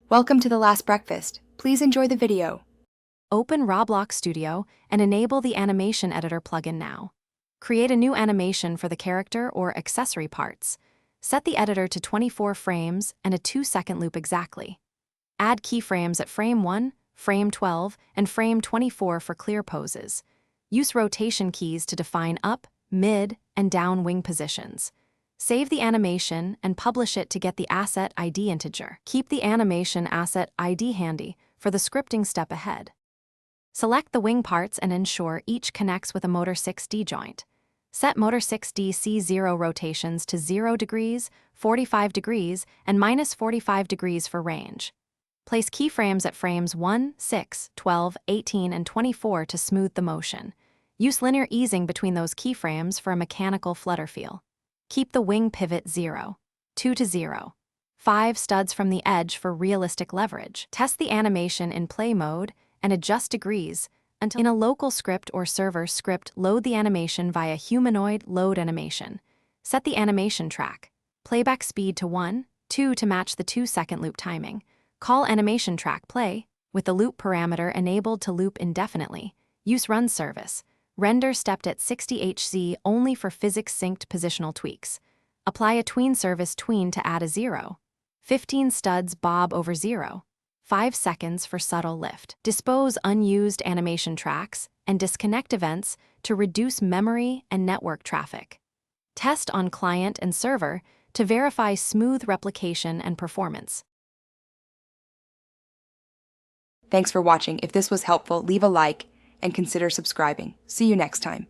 Welcome to The Last Breakfast. Please enjoy the video. Open Roblox Studio and enable the animation editor plugin now. Create a new animation for the character or accessory parts. Set the editor to 24 frames and a 2-second loop exactly. Add keyframes at frame 1, frame 12, and frame 24 for clear poses. Use rotation keys to define up, mid, and down wing positions. Save the animation and publish it to get the asset ID integer. Keep the animation asset ID handy for the scripting step ahead. Select the wing parts and ensure each connects with a motor 6D joint. Set motor 6D C0 rotations to 0 degrees, 45 degrees, and minus 45 degrees for range. Place keyframes at frames 1, 6, 12, 18, and 24 to smooth the motion. Use linear easing between those keyframes for a mechanical flutter feel. Keep the wing pivot 0, 2 to 0. 5 studs from the edge for realistic leverage. Test the animation in play mode and adjust degrees until in a local script or server script load the animation via humanoid load animation. Set the animation track. Playback speed to 1, 2 to match the 2-second loop timing. Call animation track play with the loop parameter enabled to loop indefinitely. Use run service. Render stepped at 60 Hz only for physics-synced positional tweaks. Apply a tween service tween to add a 0. 15 studs bob over 0. 5 seconds for subtle lift. Dispose unused animation tracks and disconnect events to reduce memory and network traffic. Test on client and server to verify smooth replication and performance. Thanks for watching. If this was helpful, leave a like and consider subscribing. See you next time.